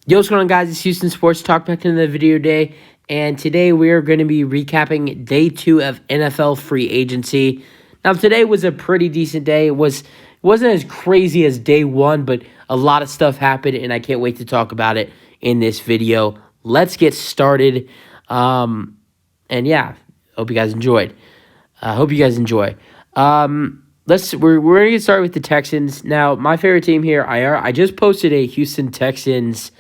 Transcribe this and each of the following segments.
Yo, what's going on, guys? It's Houston Sports Talk back in the video day, and today we are going to be recapping day 2 of NFL free agency. Now, today was a pretty decent day. It wasn't as crazy as day 1, but a lot of stuff happened, and I can't wait to talk about it in this video. Let's get started. And yeah, hope you guys enjoyed. Hope you guys enjoy. We're gonna get started with the Texans. Now, my favorite team here, I just posted a Houston Texans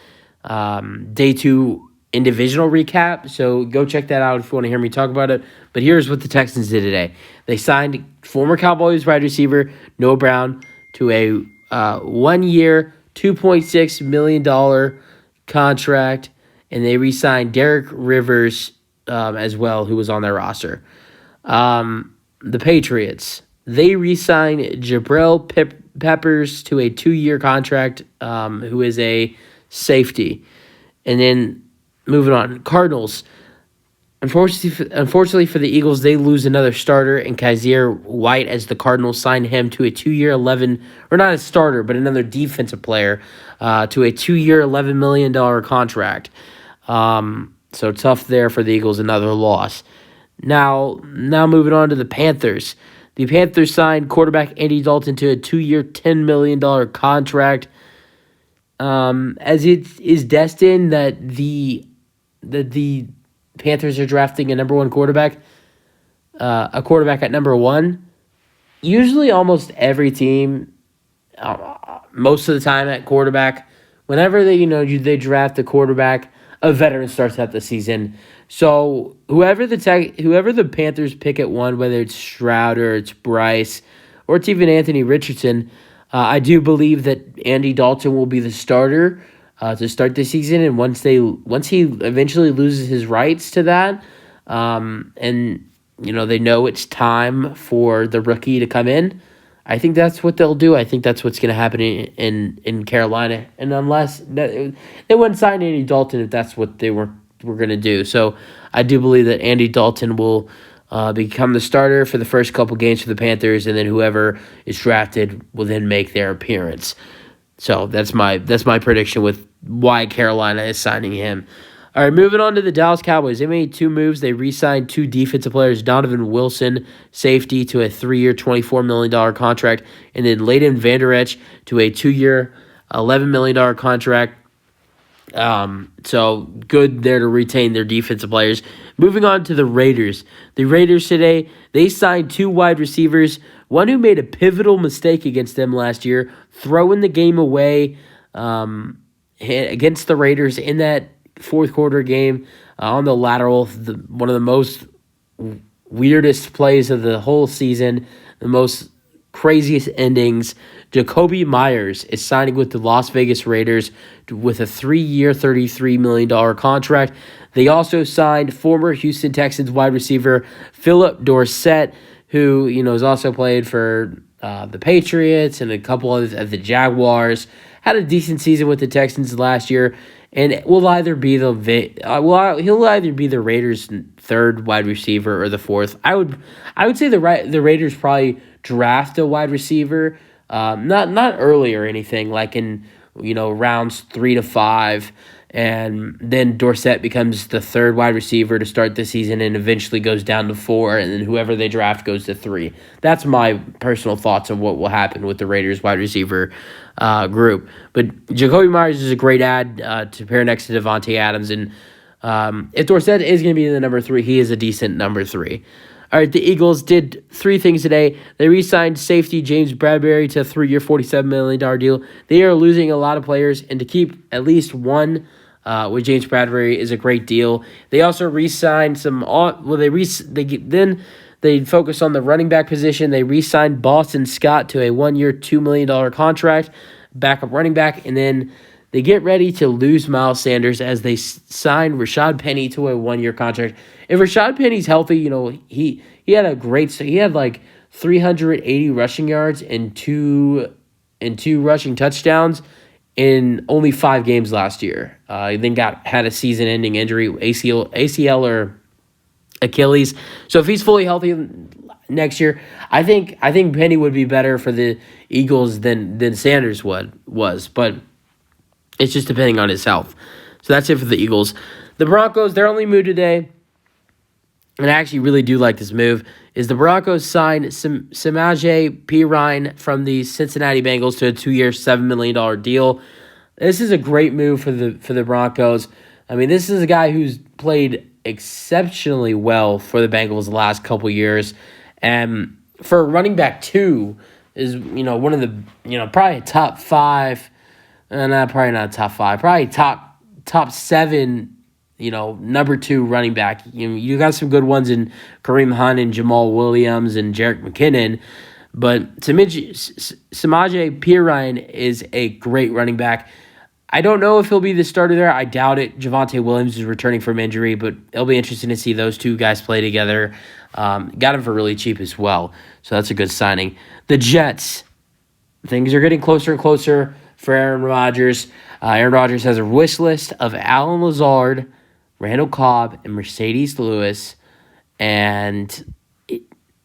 day 2 in divisional recap, so go check that out if you want to hear me talk about it. But here's what the Texans did today. They signed former Cowboys wide receiver Noah Brown to a 1-year, $2.6 million contract, and they re-signed Derek Rivers as well, who was on their roster. The Patriots, they re-signed Jabril Peppers to a 2-year contract, who is a safety. And then moving on, Cardinals. Unfortunately for the Eagles, they lose another starter in Kaiser White as the Cardinals sign him to a 2-year or not a starter, but another defensive player, to a 2-year, $11 million contract. So tough there for the Eagles, another loss. Now moving on to the Panthers. The Panthers signed quarterback Andy Dalton to a 2-year, $10 million contract. As it is destined that the Panthers are drafting a number 1 quarterback, a quarterback at number 1. Usually, almost every team, most of the time at quarterback, whenever they draft a quarterback, a veteran starts out the season. So whoever the Panthers pick at 1, whether it's Stroud or it's Bryce or it's even Anthony Richardson, I do believe that Andy Dalton will be the starter to start the season. And once he eventually loses his rights to that, and they know it's time for the rookie to come in, I think that's what they'll do. I think that's what's going to happen in Carolina. And unless they wouldn't sign Andy Dalton if that's what they were going to do. So I do believe that Andy Dalton will become the starter for the first couple games for the Panthers, and then whoever is drafted will then make their appearance. So that's my prediction with why Carolina is signing him. All right, moving on to the Dallas Cowboys. They made 2 moves. They re-signed 2 defensive players, Donovan Wilson, safety, to a 3-year, $24 million contract, and then Leighton Vander Esch to a 2-year, $11 million contract. So good there to retain their defensive players. Moving on to the Raiders. The Raiders today, they signed 2 wide receivers, one who made a pivotal mistake against them last year, throwing the game away against the Raiders in that fourth quarter game on the lateral, one of the most weirdest plays of the whole season, the most craziest endings. Jacoby Myers is signing with the Las Vegas Raiders with a 3-year, $33 million contract. They also signed former Houston Texans wide receiver Philip Dorsett, who has also played for the Patriots and a couple of the Jaguars. Had a decent season with the Texans last year, and he'll either be the Raiders' 3rd wide receiver or the 4th. I would say the Raiders probably draft a wide receiver, not early or anything, like in rounds 3 to 5, and then Dorsett becomes the 3rd wide receiver to start the season and eventually goes down to 4, and then whoever they draft goes to 3. That's my personal thoughts on what will happen with the Raiders wide receiver group. But Jacoby Myers is a great add to pair next to Devontae Adams, and if Dorsett is going to be the number 3, he is a decent number 3. All right, the Eagles did 3 things today. They re-signed safety James Bradberry to a 3-year, $47 million deal. They are losing a lot of players, and to keep at least one with James Bradberry is a great deal. They also re-signed they focused on the running back position. They re-signed Boston Scott to a 1-year, $2 million contract, backup running back, and then they get ready to lose Miles Sanders as they sign Rashad Penny to a 1-year contract. If Rashad Penny's healthy, he had like 380 rushing yards and two rushing touchdowns in only 5 games last year. He then had a season-ending injury, ACL or Achilles. So if he's fully healthy next year, I think Penny would be better for the Eagles than Sanders was. But It's just depending on his health. So that's it for the Eagles. The Broncos, their only move today, and I actually really do like this move, is the Broncos signed Samaje Perine from the Cincinnati Bengals to a 2-year, $7 million deal. This is a great move for the Broncos. I mean, this is a guy who's played exceptionally well for the Bengals the last couple years. And for a running back, too, is, one of the, probably a top five, probably not top five, probably top seven, number 2 running back. You got some good ones in Kareem Hunt and Jamal Williams and Jerick McKinnon, but Samaje Perine is a great running back. I don't know if he'll be the starter there. I doubt it. Javonte Williams is returning from injury, but it'll be interesting to see those two guys play together. Got him for really cheap as well, so that's a good signing. The Jets, things are getting closer and closer for Aaron Rodgers. Aaron Rodgers has a wish list of Allen Lazard, Randall Cobb, and Mercedes Lewis, and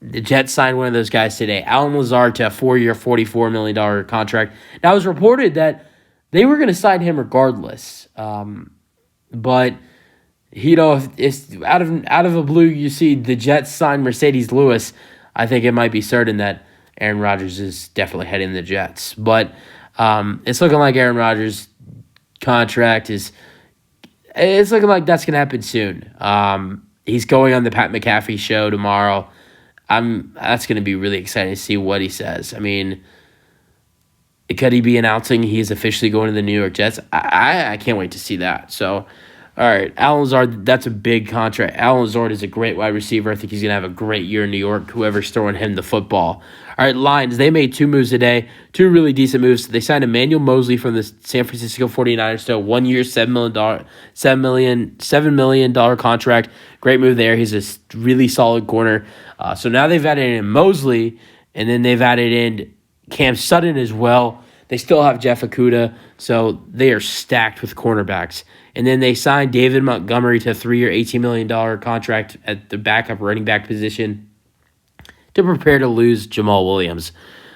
the Jets signed one of those guys today, Allen Lazard, to a 4-year, $44 million contract. Now, it was reported that they were going to sign him regardless, but if it's out of the blue, you see the Jets sign Mercedes Lewis, I think it might be certain that Aaron Rodgers is definitely heading the Jets. But it's looking like Aaron Rodgers' contract it's looking like that's going to happen soon. He's going on the Pat McAfee show tomorrow. That's going to be really exciting to see what he says. I mean, could he be announcing he's officially going to the New York Jets? I can't wait to see that. So, all right, Allen Lazard, that's a big contract. Allen Lazard is a great wide receiver. I think he's going to have a great year in New York, whoever's throwing him the football. All right, Lions, they made 2 moves today, 2 really decent moves. They signed Emmanuel Mosley from the San Francisco 49ers to a 1-year, $7 million contract. Great move there. He's a really solid corner. So now they've added in Mosley, and then they've added in Cam Sutton as well. They still have Jeff Okudah, so they are stacked with cornerbacks. And then they signed David Montgomery to a 3-year, $18 million contract at the backup running back position to prepare to lose Jamal Williams.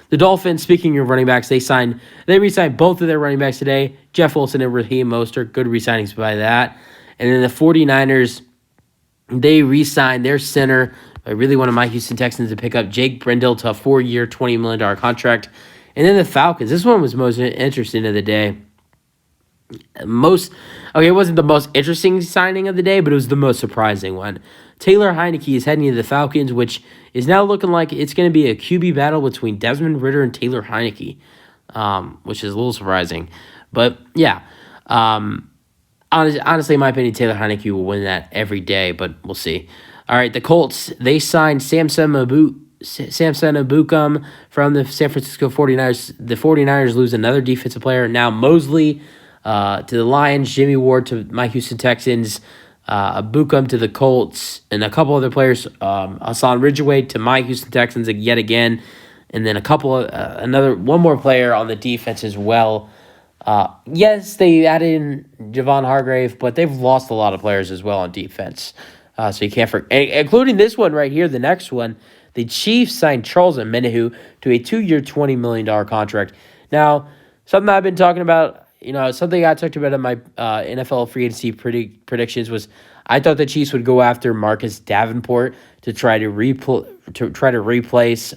The Dolphins, speaking of running backs, they re-signed both of their running backs today, Jeff Wilson and Raheem Mostert. Good re-signings by that. And then the 49ers, they re-signed their center. I really wanted my Houston Texans to pick up Jake Brendel to a 4-year, $20 million contract. And then the Falcons. This one was most interesting of the day. It wasn't the most interesting signing of the day, but it was the most surprising one. Taylor Heineke is heading to the Falcons, which is now looking like it's going to be a QB battle between Desmond Ridder and Taylor Heineke, which is a little surprising. But, yeah, honestly, in my opinion, Taylor Heineke will win that every day, but we'll see. All right, the Colts, they signed Samson Ebukam from the San Francisco 49ers. The 49ers lose another defensive player. Now Mosley to the Lions, Jimmy Ward to my Houston Texans, Ebukam to the Colts, and a couple other players, Hassan Ridgeway to my Houston Texans yet again, and then one more player on the defense as well. Yes, they added in Javon Hargrave, but they've lost a lot of players as well on defense. So you can't forget, including this one right here, the next one. The Chiefs signed Charles Omenihu to a 2-year, $20 million contract. Now, something I've been talking about, something I talked about in my NFL free agency predictions was I thought the Chiefs would go after Marcus Davenport to try to replace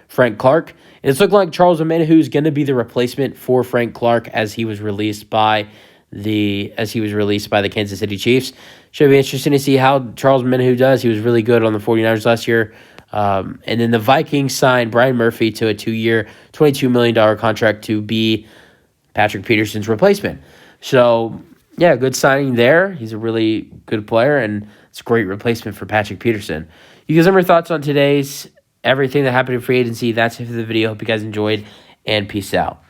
Frank Clark. And it's looking like Charles Omenihu is going to be the replacement for Frank Clark as he was released by the Kansas City Chiefs. Should be interesting to see how Charles Omenihu does. He was really good on the 49ers last year. And then the Vikings signed Brian Murphy to a 2-year, $22 million contract to be Patrick Peterson's replacement. So, yeah, good signing there. He's a really good player, and it's a great replacement for Patrick Peterson. You guys have your thoughts on today's everything that happened in free agency? That's it for the video. Hope you guys enjoyed, and peace out.